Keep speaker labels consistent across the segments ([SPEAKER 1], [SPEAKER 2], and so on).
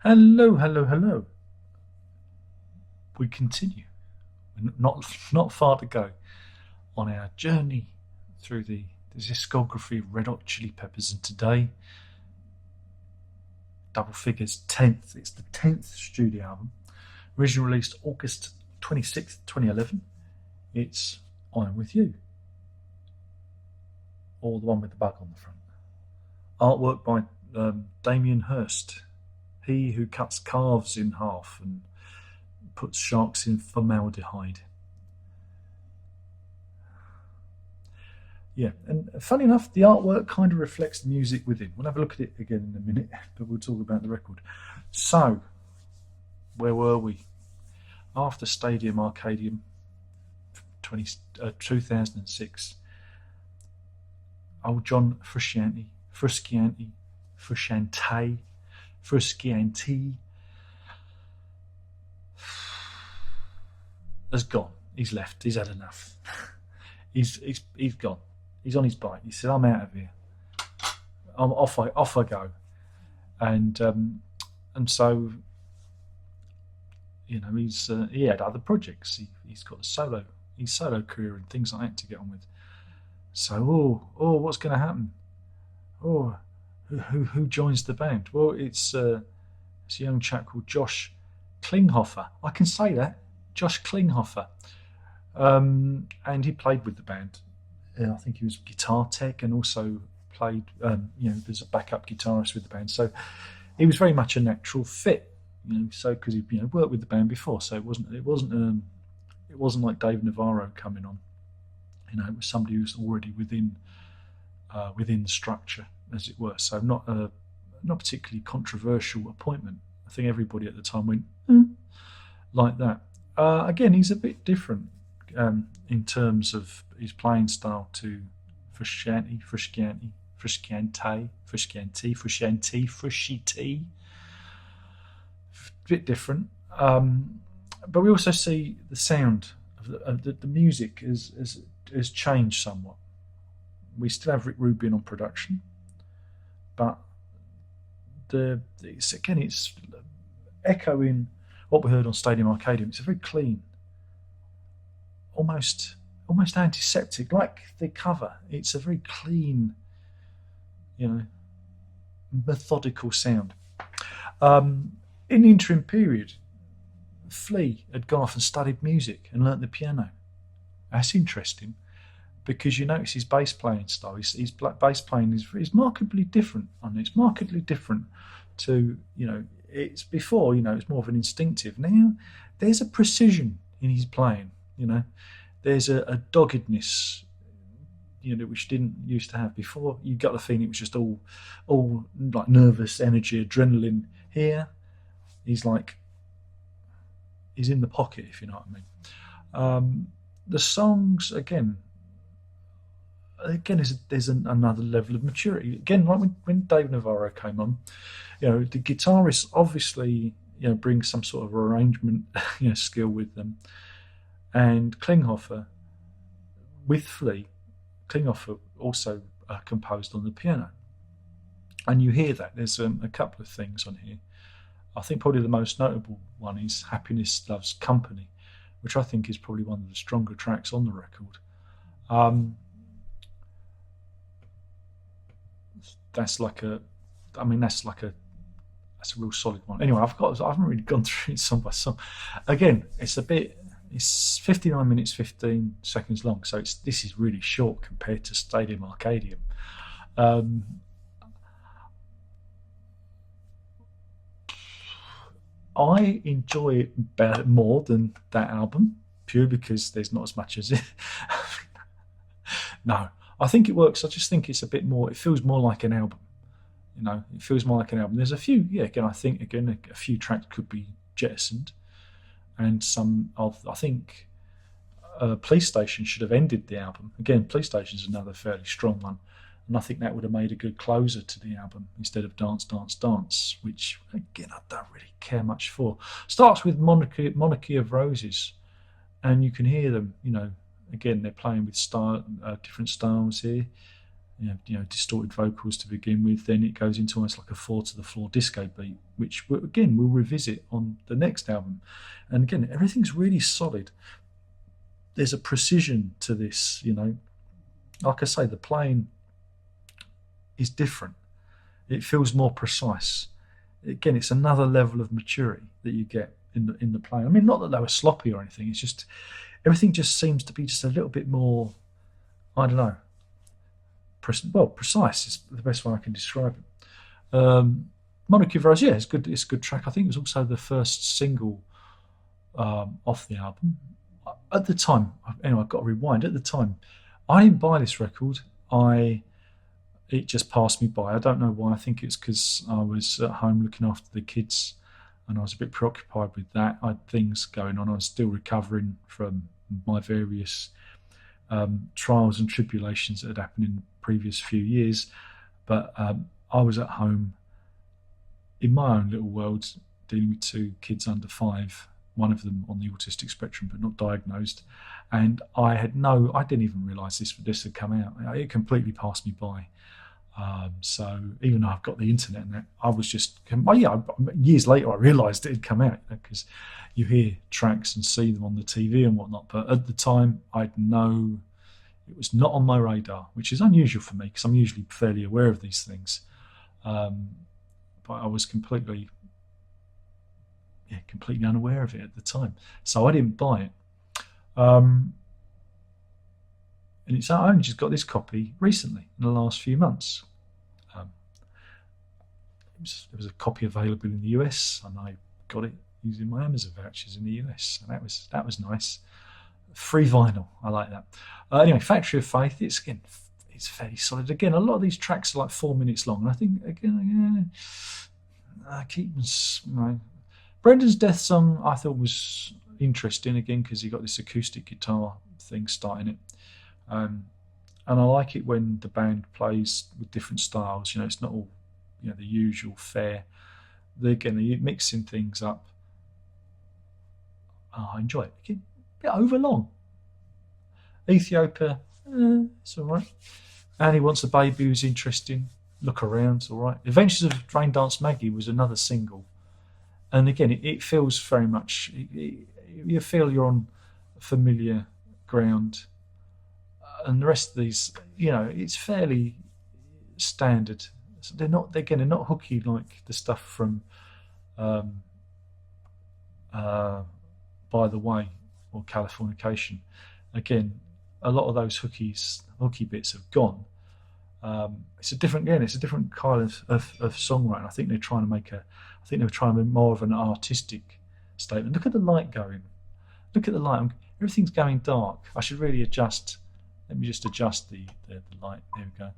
[SPEAKER 1] Hello, hello, hello. We continue. Not far to go on our journey through the discography of Red Hot Chili Peppers, and today, double figures, 10th. It's the 10th studio album, originally released August 26th, 2011. It's I'm With You, or the one with the bug on the front. Artwork by Damien Hirst, he who cuts calves in half and puts sharks in formaldehyde. Yeah, and funny enough, the artwork kind of reflects the music within. We'll have a look at it again in a minute, but we'll talk about the record. So, where were we? After Stadium Arcadium 2006, old John Frusciante has gone. He's left. He's had enough. He's gone. He's on his bike. He said, "I'm out of here. I'm off I go." And so he had other projects. He's got his solo career and things like that to get on with. So what's going to happen? Oh, who joins the band? Well, it's a young chap called Josh Klinghoffer. I can say that, Josh Klinghoffer, and he played with the band. I think he was guitar tech and also played. There's a backup guitarist with the band, so he was very much a natural fit. So because he worked with the band before, so it wasn't like Dave Navarro coming on. It was somebody who's already within the structure, as it were. So not particularly controversial appointment. I think everybody at the time went like that. Again, he's a bit different in terms of his playing style to Frusciante. Bit different. But we also see the sound of the music has changed somewhat. We still have Rick Rubin on production, but it's echoing what we heard on Stadium Arcadium. It's a very clean, almost antiseptic, like the cover. It's a very clean, methodical sound. In the interim period, Flea had gone off and studied music and learnt the piano. That's interesting because you notice his bass playing style. His bass playing is markedly different, and it's markedly different to it's before it's more of an instinctive. Now there's a precision in his playing. There's a doggedness which didn't used to have before. You got the feeling it was just all like nervous energy, adrenaline. Here he's in the pocket, if you know what I mean. The songs again, there's another level of maturity. Again, like when Dave Navarro came on, the guitarist obviously brings some sort of arrangement skill with them, and Klinghoffer with Flea, Klinghoffer also composed on the piano, and you hear that there's a couple of things on here. I think probably the most notable one is Happiness Loves Company, which I think is probably one of the stronger tracks on the record. That's a real solid one. Anyway, I haven't really gone through it song by song. Again, it's 59 minutes 15 seconds long, so this is really short compared to Stadium Arcadium. I enjoy it better, more than that album, purely because there's not as much as it. No, I think it works. I just think it's a bit more. It feels more like an album. It feels more like an album. There's a few. Yeah, again, I think a few tracks could be jettisoned, and I think Police Station should have ended the album. Again, Police Station's another fairly strong one. And I think that would have made a good closer to the album instead of Dance, Dance, Dance, which, again, I don't really care much for. Starts with Monarchy of Roses, and you can hear them, again, they're playing with different styles here. distorted vocals to begin with. Then it goes into almost like a 4-to-the-floor disco beat, which again we'll revisit on the next album. And again, everything's really solid. There's a precision to this, Like I say, the playing is different. It feels more precise. Again, it's another level of maturity that you get in the playing. I mean, not that they were sloppy or anything. It's just everything just seems to be just a little bit more, I don't know. Precise is the best way I can describe it. Monarchy of Rose, it's good. It's a good track. I think it was also the first single off the album. At the time, anyway, I've got to rewind. At the time, I didn't buy this record. It just passed me by. I don't know why. I think it's because I was at home looking after the kids, and I was a bit preoccupied with that. I had things going on. I was still recovering from my various trials and tribulations that had happened in the previous few years. But I was at home in my own little world, dealing with 2 kids under 5, one of them on the autistic spectrum but not diagnosed. And I didn't even realise this had come out. It completely passed me by. So even though I've got the internet and that, I was just, years later I realised it had come out, because you hear tracks and see them on the TV and whatnot. But at the time, it was not on my radar, which is unusual for me because I'm usually fairly aware of these things. But I was completely unaware of it at the time. So I didn't buy it. And I only just got this copy recently, in the last few months. There was a copy available in the US, and I got it using my Amazon vouchers in the US, and that was nice. Free vinyl, I like that. Anyway, Factory of Faith, it's fairly solid. Again, a lot of these tracks are like 4 minutes long, and I think again, keep them. Brendan's Death Song I thought was interesting again because he got this acoustic guitar thing starting it. And I like it when the band plays with different styles. It's not all the usual fare. They're mixing things up. I enjoy it. A bit overlong. Ethiopia, it's all right. And He Wants a Baby was interesting. Look Around, all right. Adventures of Rain Dance Maggie was another single. And again, it feels very much, you feel you're on familiar ground. And the rest of these, it's fairly standard. So they're not hooky like the stuff from By the Way or Californication. Again, a lot of those hooky bits have gone. It's a different kind of songwriting. I think they're trying to make more of an artistic statement. Look at the light going. Look at the light. Everything's going dark. I should really adjust. Let me just adjust the light. There we go.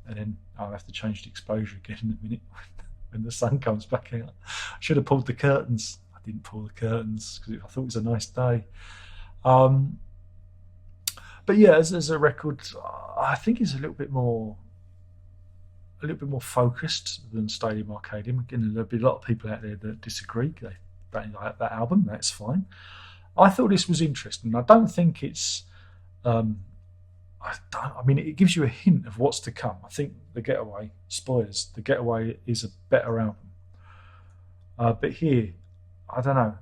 [SPEAKER 1] And then I'll have to change the exposure again in a minute when the sun comes back out. I should have pulled the curtains. I didn't pull the curtains because I thought it was a nice day. But yeah, as a record, I think it's a little bit more focused than Stadium Arcadium. Again, there'll be a lot of people out there that disagree. They don't like that album. That's fine. I thought this was interesting. I don't think it's. It gives you a hint of what's to come. I think The Getaway, spoilers, The Getaway is a better album. But here, I don't know.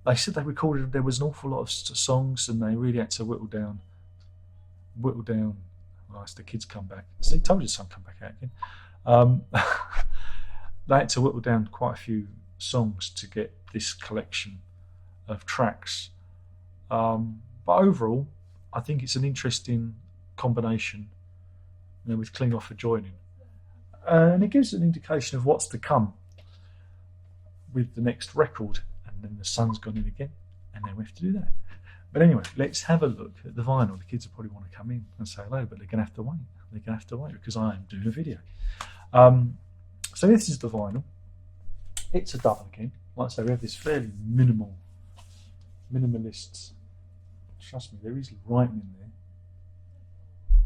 [SPEAKER 1] They said they recorded, there was an awful lot of songs and they really had to whittle down. As the kids come back. So they told you some come back out again. They had to whittle down quite a few songs to get this collection of tracks. But overall, I think it's an interesting combination, with Klinghoffer joining. And it gives an indication of what's to come with the next record. And then the sun's gone in again, and then we have to do that. But anyway, let's have a look at the vinyl. The kids will probably want to come in and say hello, but they're going to have to wait. They're going to have to wait because I am doing a video. So this is the vinyl. It's a double again. Like I say, we have this fairly minimalist. Trust me, there is writing in there.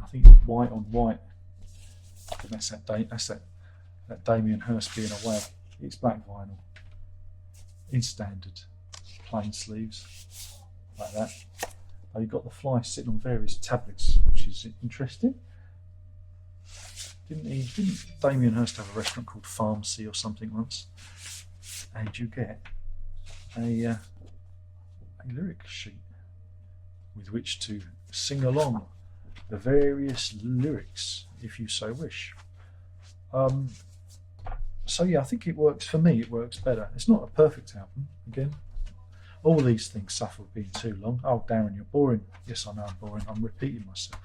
[SPEAKER 1] I think it's white on white. And that's that Damien Hirst being a wag. It's black vinyl. In standard. Plain sleeves. Like that. you've got the fly sitting on various tablets, which is interesting. Didn't Damien Hirst have a restaurant called Pharmacy or something once? And you get a lyric sheet with which to sing along the various lyrics if you so wish. So yeah, I think it works for me. It works better. It's not a perfect album. Again, all these things suffer being too long. Oh, Darren, you're boring. Yes, I know I'm boring. I'm repeating myself.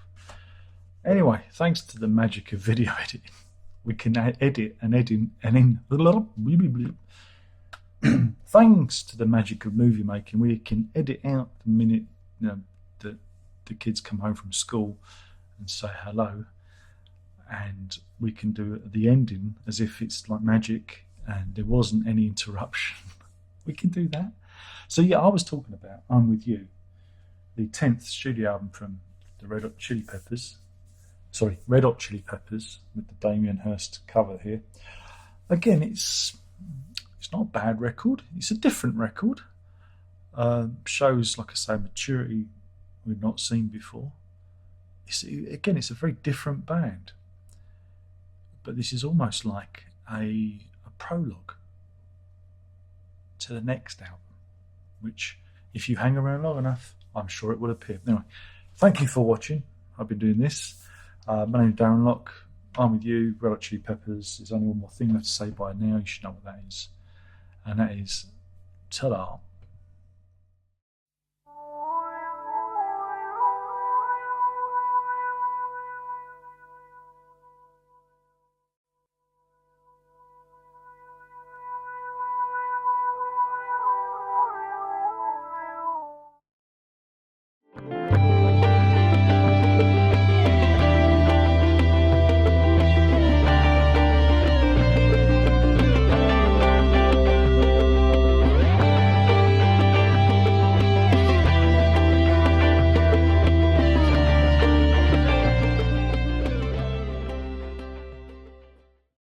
[SPEAKER 1] Anyway, thanks to the magic of video editing, we can edit and edit and in. Thanks to the magic of movie making, we can edit out the minute that the kids come home from school and say hello, and we can do the ending as if it's like magic and there wasn't any interruption. We can do that. So yeah, I was talking about I'm With You, the 10th studio album from the Red Hot Chili Peppers with the Damien Hirst cover here. Again, it's not a bad record. It's a different record. Shows, like I say, maturity we've not seen before. It's a very different band. But this is almost like a prologue to the next album, which, if you hang around long enough, I'm sure it will appear. Anyway, thank you for watching. I've been doing this. My name is Darren Locke. I'm With You, Red Hot Chili Peppers. There's only one more thing left to say by now. You should know what that is. And that is, ta-da.